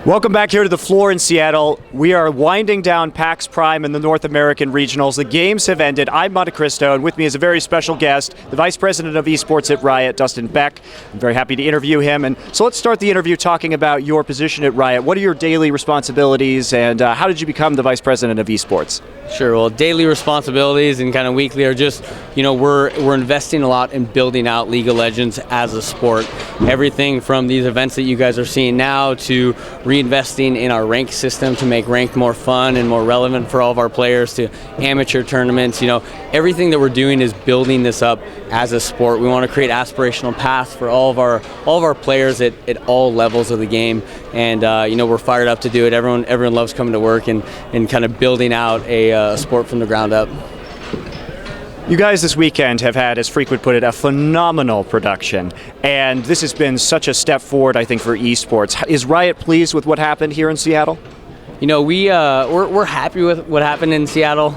Welcome back here to the floor in Seattle. We are winding down PAX Prime in the North American Regionals. The games have ended. I'm MonteCristo, and with me is a very special guest, the Vice President of eSports at Riot, Dustin Beck. I'm very happy to interview him. And so let's start the interview talking about your position at Riot. What are your daily responsibilities, and how did you become the Vice President of eSports? Sure. Well, daily responsibilities and kind of weekly are just, we're investing a lot in building out League of Legends as a sport. Everything from these events that you guys are seeing now to reinvesting in our rank system to make ranked more fun and more relevant for all of our players, to amateur tournaments. Everything that we're doing is building this up as a sport. We want to create aspirational paths for all of our players at all levels of the game, and we're fired up to do it. Everyone loves coming to work and kind of building out a sport from the ground up. You guys this weekend have had, as Freak would put it, a phenomenal production, and this has been such a step forward, I think, for esports. Is Riot pleased with what happened here in Seattle? We're happy with what happened in Seattle.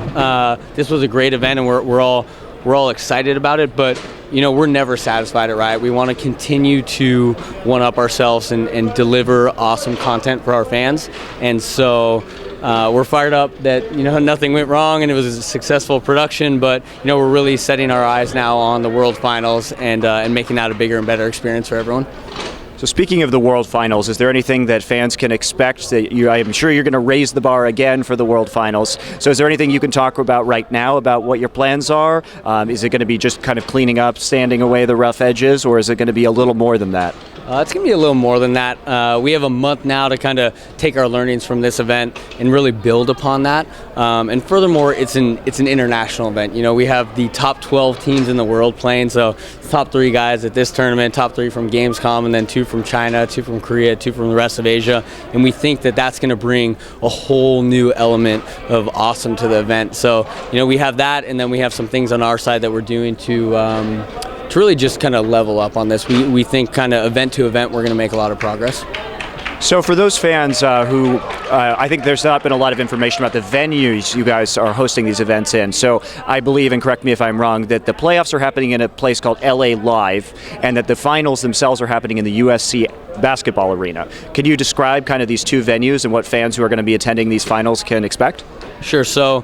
This was a great event, and we're all excited about it. But we're never satisfied at Riot. We want to continue to one-up ourselves and deliver awesome content for our fans, and so. We're fired up that nothing went wrong and it was a successful production, but we're really setting our eyes now on the World Finals and making that a bigger and better experience for everyone. So speaking of the World Finals, is there anything that fans can expect? I'm sure you're going to raise the bar again for the World Finals. So is there anything you can talk about right now about what your plans are? Is it going to be just kind of cleaning up, sanding away the rough edges, or is it going to be a little more than that? It's going to be a little more than that. We have a month now to kind of take our learnings from this event and really build upon that. And furthermore, it's an international event. We have the top 12 teams in the world playing, so top 3 guys at this tournament, top 3 from Gamescom, and then 2 from China, 2 from Korea, 2 from the rest of Asia. And we think that that's going to bring a whole new element of awesome to the event. So, we have that, and then we have some things on our side that we're doing to really just kind of level up on this. We think kind of event to event we're going to make a lot of progress. So for those fans who, I think there's not been a lot of information about the venues you guys are hosting these events in. So I believe, and correct me if I'm wrong, that the playoffs are happening in a place called LA Live, and that the finals themselves are happening in the USC basketball arena. Can you describe kind of these 2 venues and what fans who are going to be attending these finals can expect? Sure. So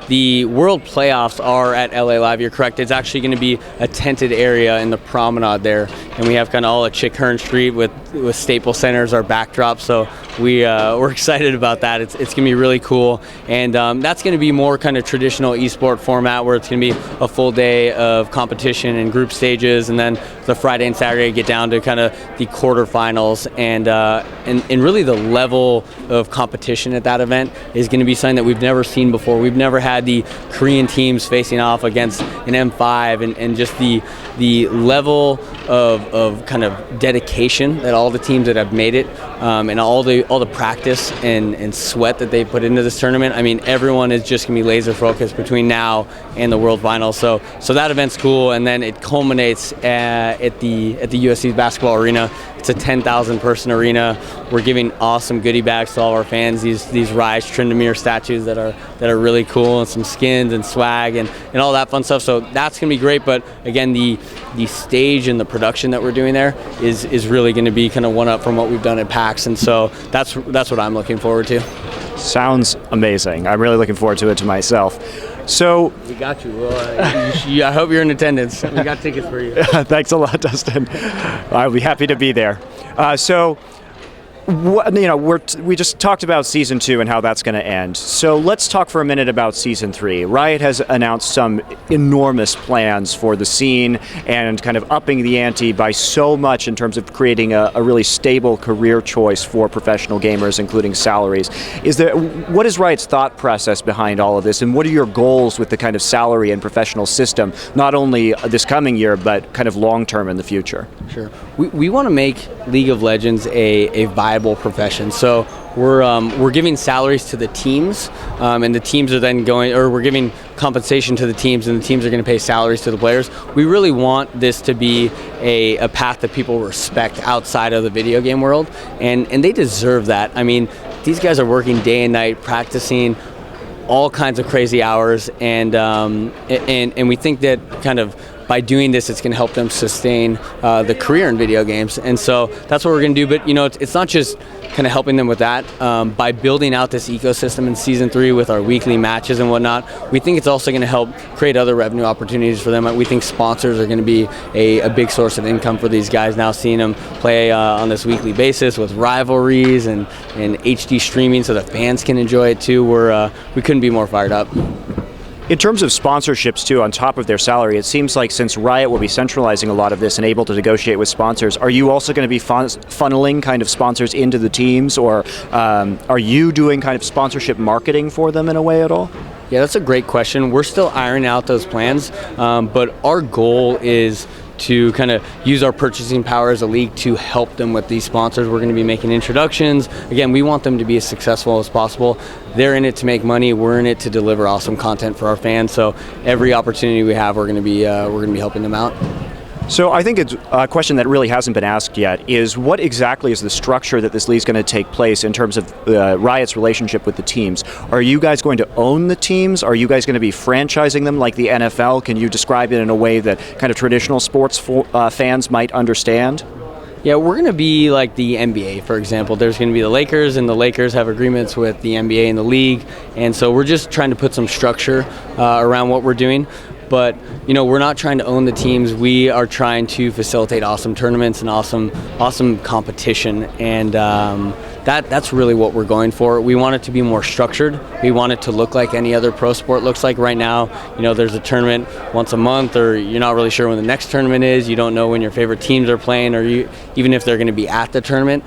the World Playoffs are at LA Live, you're correct. It's actually going to be a tented area in the promenade there. And we have kind of all at Chick-Hearn Street with Staples Center as our backdrop. So we're excited about that. It's going to be really cool. And that's going to be more kind of traditional esport format where it's going to be a full day of competition and group stages. And then the Friday and Saturday get down to kind of the quarterfinals. And really the level of competition at that event is going to be something that we've never seen before. We've never had the Korean teams facing off against an M5 and just the level of kind of dedication that all the teams that have made it and all the practice and sweat that they put into this tournament. I mean, everyone is just gonna be laser focused between now and the World Finals. So that event's cool, and then it culminates at the USC basketball arena. It's a 10,000 person arena. We're giving awesome goodie bags to all our fans. These Rise Tryndamere statues that are really cool, and some skins and swag and all that fun stuff. So that's gonna be great. But again, the stage and the production that we're doing there is really going to be kind of one up from what we've done at PAX, and so that's what I'm looking forward to. Sounds amazing. I'm really looking forward to it myself. So we got you. I hope you're in attendance. We got tickets for you. Thanks a lot, Dustin. I'll be happy to be there. We just talked about Season 2 and how that's going to end. So let's talk for a minute about Season 3. Riot has announced some enormous plans for the scene and kind of upping the ante by so much in terms of creating a really stable career choice for professional gamers, including salaries. What is Riot's thought process behind all of this, and what are your goals with the kind of salary and professional system, not only this coming year, but kind of long-term in the future? Sure. We want to make League of Legends a viable profession. So we're giving salaries to the teams, and the teams are then we're giving compensation to the teams, and the teams are going to pay salaries to the players. We really want this to be a path that people respect outside of the video game world, and they deserve that. I mean, these guys are working day and night, practicing all kinds of crazy hours, and we think that kind of by doing this, it's going to help them sustain the career in video games. And so that's what we're going to do. But it's not just kind of helping them with that. By building out this ecosystem in Season 3 with our weekly matches and whatnot, we think it's also going to help create other revenue opportunities for them. We think sponsors are going to be a big source of income for these guys now, seeing them play on this weekly basis with rivalries and HD streaming so the fans can enjoy it too. We couldn't be more fired up. In terms of sponsorships, too, on top of their salary, it seems like since Riot will be centralizing a lot of this and able to negotiate with sponsors, are you also going to be funneling kind of sponsors into the teams, or are you doing kind of sponsorship marketing for them in a way at all? Yeah, that's a great question. We're still ironing out those plans, but our goal is to kind of use our purchasing power as a league to help them with these sponsors. We're going to be making introductions. Again, we want them to be as successful as possible. They're in it to make money. We're in it to deliver awesome content for our fans. So every opportunity we have, we're going to be helping them out. So I think it's a question that really hasn't been asked yet is what exactly is the structure that this league is going to take place in terms of Riot's relationship with the teams? Are you guys going to own the teams? Are you guys going to be franchising them like the NFL? Can you describe it in a way that kind of traditional sports fans might understand? Yeah, we're going to be like the NBA, for example. There's going to be the Lakers, and the Lakers have agreements with the NBA and the league. And so we're just trying to put some structure around what we're doing. But we're not trying to own the teams. We are trying to facilitate awesome tournaments and awesome competition, and that's really what we're going for. We want it to be more structured. We want it to look like any other pro sport looks like. Right now, there's a tournament once a month, or you're not really sure when the next tournament is. You don't know when your favorite teams are playing, or even if they're going to be at the tournament.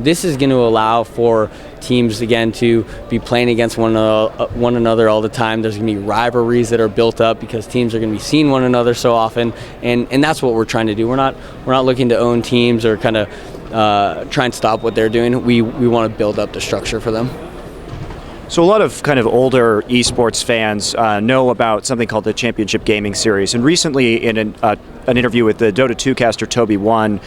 This is going to allow for teams again to be playing against one another all the time. There's going to be rivalries that are built up because teams are going to be seeing one another so often, and that's what we're trying to do. We're not looking to own teams or kind of try and stop what they're doing. We want to build up the structure for them. So a lot of kind of older esports fans know about something called the Championship Gaming Series, and recently in an interview with the Dota 2 caster Toby1,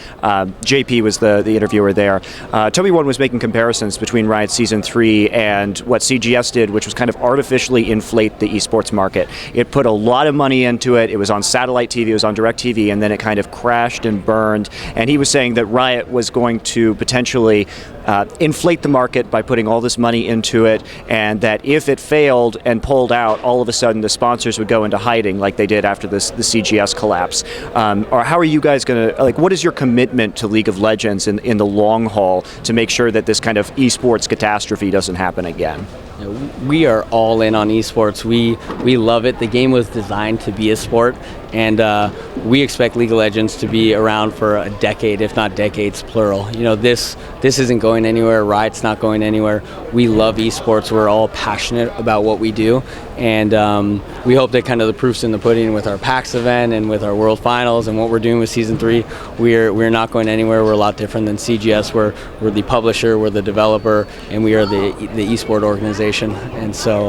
JP was the interviewer there. Toby1 was making comparisons between Riot Season 3 and what CGS did, which was kind of artificially inflate the esports market. It put a lot of money into it. It was on satellite TV, it was on DirecTV, and then it kind of crashed and burned. And he was saying that Riot was going to potentially inflate the market by putting all this money into it, and that if it failed and pulled out, all of a sudden the sponsors would go into hiding like they did after the CGS collapse. Or how are you guys going to, what is your commitment to League of Legends in the long haul to make sure that this kind of esports catastrophe doesn't happen again? We are all in on esports. We love it. The game was designed to be a sport, and we expect League of Legends to be around for a decade, if not decades, plural. This isn't going anywhere. Riot's not going anywhere. We love esports. We're all passionate about what we do, and we hope that kind of the proof's in the pudding with our PAX event and with our World Finals and what we're doing with Season 3. We're not going anywhere. We're a lot different than CGS. We're the publisher, we're the developer, and we are the esport organization. And so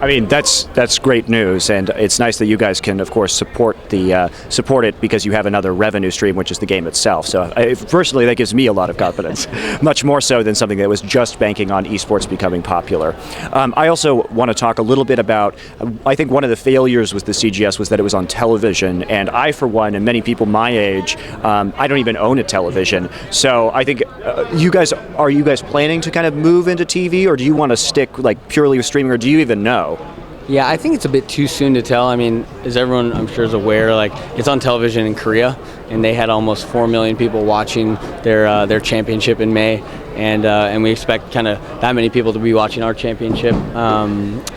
I mean, that's great news, and it's nice that you guys can, of course, support it because you have another revenue stream, which is the game itself. So, personally, that gives me a lot of confidence, much more so than something that was just banking on esports becoming popular. I also want to talk a little bit about. I think one of the failures with the CGS was that it was on television, and I, for one, and many people my age, I don't even own a television. So, I think are you guys planning to kind of move into TV, or do you want to stick purely with streaming, or do you even know? Yeah, I think it's a bit too soon to tell. I mean, as everyone I'm sure is aware, it's on television in Korea, and they had almost 4 million people watching their championship in May, and we expect kind of that many people to be watching our championship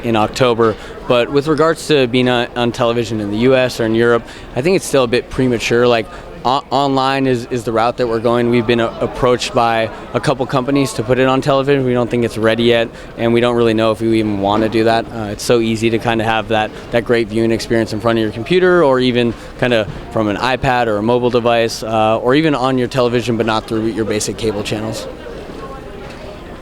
in October. But with regards to being on television in the U.S. or in Europe, I think it's still a bit premature. Online is the route that we're going. We've been approached by a couple companies to put it on television. We don't think it's ready yet, and we don't really know if we even want to do that. It's so easy to kind of have that great viewing experience in front of your computer, or even kind of from an iPad or a mobile device, or even on your television, but not through your basic cable channels.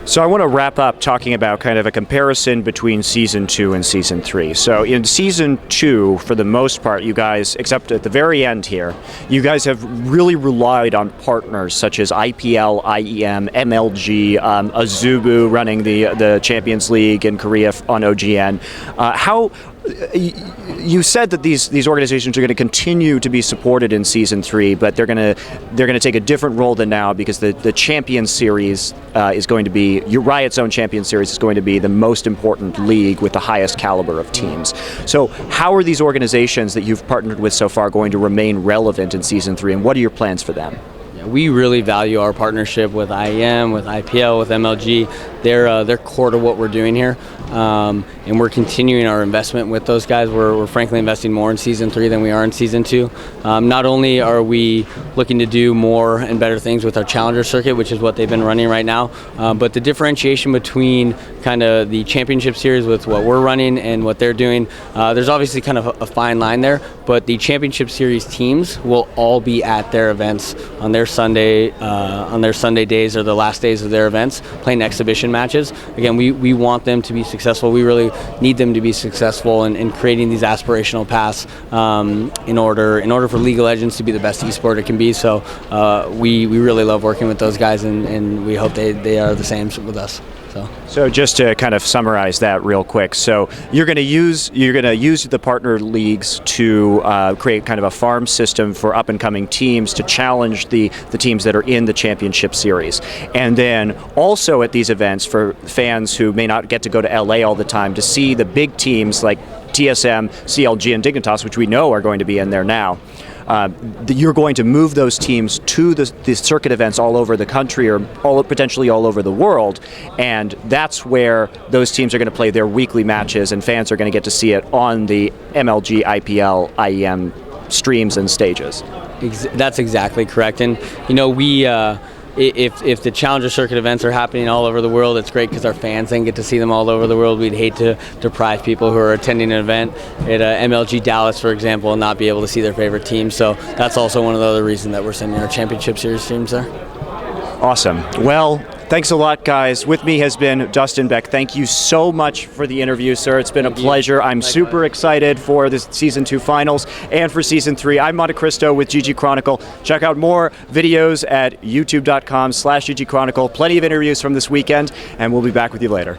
So I want to wrap up talking about kind of a comparison between Season 2 and Season 3. So in Season 2, for the most part, you guys, except at the very end here, you guys have really relied on partners such as IPL, IEM, MLG, Azubu running the Champions League in Korea on OGN. How you said that these organizations are going to continue to be supported in Season 3, but they're going to take a different role than now, because the Champion Series is going to be, your Riot's own Champion Series is going to be the most important league with the highest caliber of teams. So how are these organizations that you've partnered with so far going to remain relevant in Season 3, and what are your plans for them? We really value our partnership with IEM, with IPL, with MLG. They're core to what we're doing here, and we're continuing our investment with those guys. We're frankly investing more in Season 3 than we are in Season 2. Not only are we looking to do more and better things with our Challenger circuit, which is what they've been running right now, but the differentiation between kind of the Championship Series with what we're running and what they're doing, there's obviously kind of a fine line there, but the Championship Series teams will all be at their events on their Sunday days, or the last days of their events, playing exhibition matches. Again, we want them to be successful. We really need them to be successful in creating these aspirational paths in order for League of Legends to be the best esport it can be. So we really love working with those guys, and we hope they are the same with us. So just to kind of summarize that real quick, so you're going to use the partner leagues to create kind of a farm system for up and coming teams to challenge the teams that are in the Championship Series, and then also at these events for fans who may not get to go to LA all the time to see the big teams like TSM, CLG, and Dignitas, which we know are going to be in there now. You're going to move those teams to the circuit events all over the country, or potentially all over the world, and that's where those teams are going to play their weekly matches, and fans are going to get to see it on the MLG, IPL, IEM streams and stages. That's exactly correct, and we. If the Challenger Circuit events are happening all over the world, it's great because our fans then get to see them all over the world. We'd hate to deprive people who are attending an event at MLG Dallas, for example, and not be able to see their favorite team. So that's also one of the other reasons that we're sending our Championship Series teams there. Awesome. Well, thanks a lot, guys. With me has been Dustin Beck. Thank you so much for the interview, sir. It's been a pleasure. I'm super excited for the Season 2 finals and for Season 3. I'm MonteCristo with ggChronicle. Check out more videos at youtube.com/ggChronicle. Plenty of interviews from this weekend, and we'll be back with you later.